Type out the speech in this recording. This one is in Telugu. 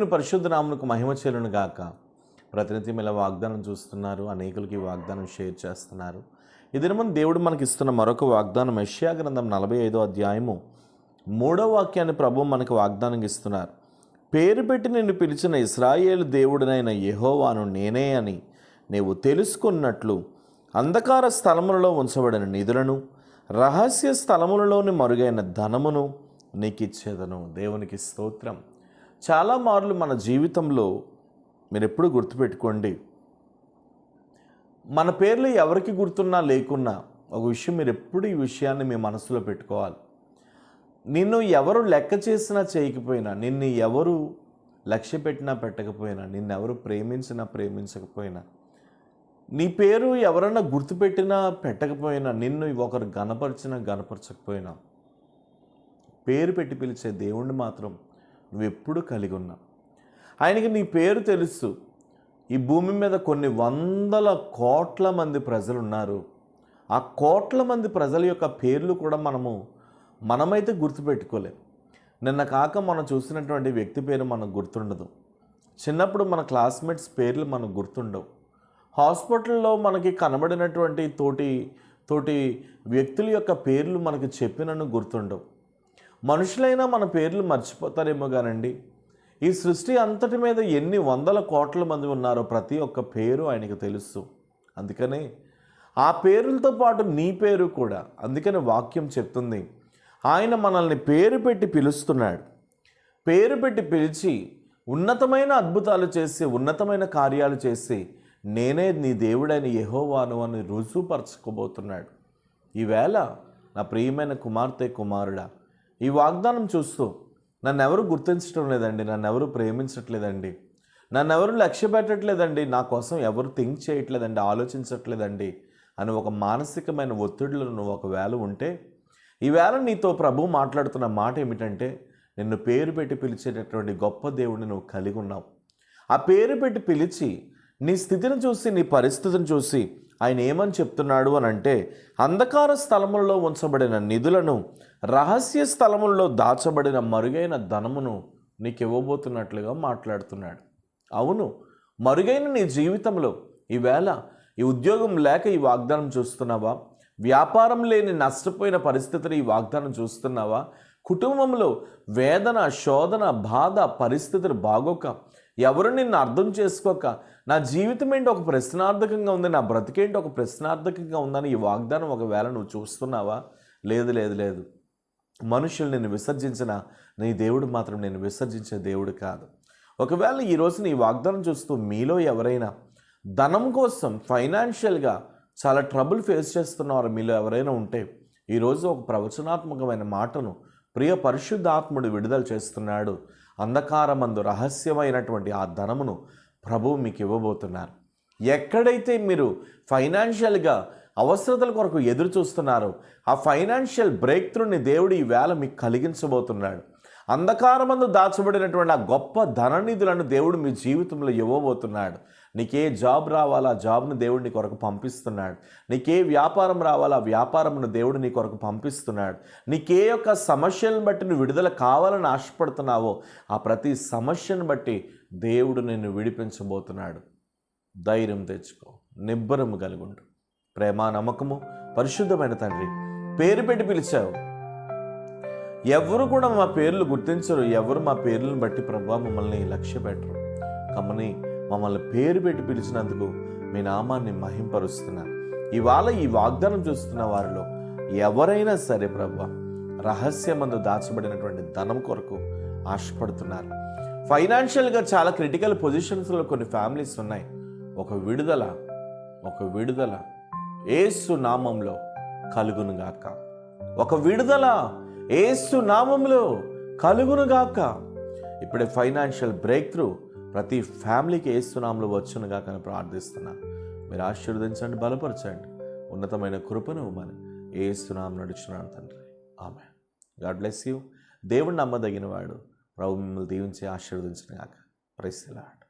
దేవుని పరిశుద్ధ నామమునకు మహిమ చెల్లును గాక. ప్రతినిత్యం ఇలా వాగ్దానం చూస్తున్నారు, అనేకులకి వాగ్దానం షేర్ చేస్తున్నారు. ఈ దినమున దేవుడు మనకి ఇస్తున్న మరొక వాగ్దానం యెషయా గ్రంథం 45వ అధ్యాయము 3వ వాక్యాన్ని ప్రభువు మనకు వాగ్దానం ఇస్తున్నారు. పేరు పెట్టి నిన్ను పిలిచిన ఇశ్రాయేలు దేవుడినైన యెహోవాను నేనే అని నీవు తెలుసుకున్నట్లు అంధకార స్థలములలో ఉంచబడిన నిధులను, రహస్య స్థలములలోని మరుగైన ధనమును నీకు ఇచ్చేదను. దేవునికి స్తోత్రం. చాలా మార్లు మన జీవితంలో మీరు ఎప్పుడు గుర్తుపెట్టుకోండి, మన పేర్లు ఎవరికి గుర్తున్నా లేకున్నా ఒక విషయం మీరు ఎప్పుడు ఈ విషయాన్ని మీ మనసులో పెట్టుకోవాలి. నిన్ను ఎవరు లెక్క చేసినా చేయకపోయినా, నిన్ను ఎవరు లక్ష్య పెట్టినా పెట్టకపోయినా, నిన్నెవరు ప్రేమించినా ప్రేమించకపోయినా, నీ పేరు ఎవరన్నా గుర్తుపెట్టినా పెట్టకపోయినా, నిన్ను ఒకరు గణపరిచినా గణపరచకపోయినా, పేరు పెట్టి పిలిచే దేవుణ్ణి మాత్రం నువ్వెప్పుడు కలిగి ఉన్నావు. ఆయనకి నీ పేరు తెలుసు. ఈ భూమి మీద కొన్ని వందల కోట్ల మంది ప్రజలు ఉన్నారు. ఆ కోట్ల మంది ప్రజల యొక్క పేర్లు కూడా మనమైతే గుర్తుపెట్టుకోలేం. నిన్న కాక మనం చూసినటువంటి వ్యక్తి పేరు మనకు గుర్తుండదు. చిన్నప్పుడు మన క్లాస్మేట్స్ పేర్లు మనకు గుర్తుండవు. హాస్పిటల్లో మనకి కనబడినటువంటి తోటి వ్యక్తుల యొక్క పేర్లు మనకి చెప్పినను గుర్తుండవు. మనుషులైనా మన పేర్లు మర్చిపోతారేమో కానండి, ఈ సృష్టి అంతటి మీద ఎన్ని వందల కోట్ల మంది ఉన్నారో ప్రతి ఒక్క పేరు ఆయనకు తెలుసు. అందుకనే ఆ పేరులతో పాటు నీ పేరు కూడా. అందుకని వాక్యం చెప్తుంది, ఆయన మనల్ని పేరు పెట్టి పిలుస్తున్నాడు. పేరు పెట్టి పిలిచి ఉన్నతమైన అద్భుతాలు చేసి, ఉన్నతమైన కార్యాలు చేసి, నేనే నీ దేవుడైన యెహోవాను అని రుజువుపరచుకోబోతున్నాడు. ఈవేళ నా ప్రియమైన కుమార్తె, కుమారుడా, ఈ వాగ్దానం చూస్తూ నన్నెవరు గుర్తించడం లేదండి, నన్నెవరు ప్రేమించట్లేదండి, నన్నెవరు లక్ష్య పెట్టట్లేదండి, నా కోసం ఎవరు థింక్ చేయట్లేదండి, ఆలోచించట్లేదండి అని ఒక మానసికమైన ఒత్తిడిలో నువ్వు ఒకవేళ ఉంటే, ఈవేళ నీతో ప్రభు మాట్లాడుతున్న మాట ఏమిటంటే, నిన్ను పేరు పెట్టి పిలిచేటటువంటి గొప్ప దేవుడిని నువ్వు కలిగి ఉన్నావు. ఆ పేరు పెట్టి పిలిచి నీ స్థితిని చూసి, నీ పరిస్థితిని చూసి ఆయన ఏమని చెప్తున్నాడు అని అంటే, అంధకార స్థలములలో ఉంచబడిన నిధులను, రహస్య స్థలముల్లో దాచబడిన మరుగైన ధనమును నీకు ఇవ్వబోతున్నట్లుగా మాట్లాడుతున్నాడు. అవును, మరుగైన నీ జీవితంలో ఈవేళ ఈ ఉద్యోగం లేక ఈ వాగ్దానం చూస్తున్నావా? వ్యాపారం లేని నష్టపోయిన పరిస్థితిని ఈ వాగ్దానం చూస్తున్నావా? కుటుంబంలో వేదన, శోధన, బాధ, పరిస్థితులు బాగోక, ఎవరు నిన్ను అర్థం చేసుకోక, నా జీవితం ఏంటి ఒక ప్రశ్నార్థకంగా ఉంది, నా బ్రతికేంటి ఒక ప్రశ్నార్థకంగా ఉందని ఈ వాగ్దానం ఒకవేళ నువ్వు చూస్తున్నావా? లేదు. మనుషులు నిన్ను విసర్జించిన నీ దేవుడు మాత్రం నేను విసర్జించే దేవుడు కాదు. ఒకవేళ ఈరోజు నీ వాగ్దానం చూస్తూ మీలో ఎవరైనా ధనం కోసం ఫైనాన్షియల్గా చాలా ట్రబుల్ ఫేస్ చేస్తున్నవారు మీలో ఎవరైనా ఉంటే, ఈరోజు ఒక ప్రవచనాత్మకమైన మాటను ప్రియ పరిశుద్ధాత్ముడు విడుదల చేస్తున్నాడు. అంధకారమందు రహస్యమైనటువంటి ఆ ధనమును ప్రభువు మీకు ఇవ్వబోతున్నారు. ఎక్కడైతే మీరు ఫైనాన్షియల్గా అవసరతల కొరకు ఎదురు చూస్తున్నారో, ఆ ఫైనాన్షియల్ బ్రేక్ త్రూని దేవుడు ఈవేళ మీకు కలిగించబోతున్నాడు. అంధకారమందు దాచబడినటువంటి ఆ గొప్ప ధననిధులను దేవుడు మీ జీవితంలో ఇవ్వబోతున్నాడు. నీకే జాబ్ రావాలా, ఆ జాబ్ను దేవుడు నీ కొరకు పంపిస్తున్నాడు. నీకే వ్యాపారం రావాలా, ఆ వ్యాపారమును దేవుడు నీ కొరకు పంపిస్తున్నాడు. నీకే యొక్క సమస్యలను బట్టి నువ్వు విడుదల కావాలని ఆశపడుతున్నావో, ఆ ప్రతి సమస్యను బట్టి దేవుడు నిన్ను విడిపించబోతున్నాడు. ధైర్యం తెచ్చుకో, నిబ్బరము కలిగుండు. ప్రేమ, నమ్మకము, పరిశుద్ధమైన తండ్రి, పేరు పెట్టి పిలిచావు. ఎవరు కూడా మా పేర్లు గుర్తించరు, ఎవరు మా పేర్లను బట్టి ప్రభా మమ్మల్ని లక్ష్య పెట్టరు. కమ్మని మమ్మల్ని పేరు పెట్టి పిలిచినందుకు మీ నామాన్ని మహింపరుస్తున్నారు. ఇవాళ ఈ వాగ్దానం చూస్తున్న వారిలో ఎవరైనా సరే ప్రభా, రహస్యమందు దాచబడినటువంటి ధనం కొరకు ఆశపడుతున్నారు. ఫైనాన్షియల్గా చాలా క్రిటికల్ పొజిషన్స్లో కొన్ని ఫ్యామిలీస్ ఉన్నాయి. ఒక విడుదల యేసు నామంలో కలుగునుగాక. ఒక విడుదల యేసు నామంలో కలుగునుగాక. ఇప్పుడే ఫైనాన్షియల్ బ్రేక్ త్రూ ప్రతి ఫ్యామిలీకి యేసు నామంలో వచ్చునుగాక అని ప్రార్థిస్తున్నా. మీరు ఆశీర్వదించండి, బలపరచండి. ఉన్నతమైన కృపను ఇవ్వమని యేసు నామమున నడుచున్నాను తండ్రి, ఆమేన్. God bless you. దేవుడు నమ్మదగిన వాడు. ప్రభు మిమ్మల్ని దీవించి ఆశీర్వదించునుగాక. Praise the lord.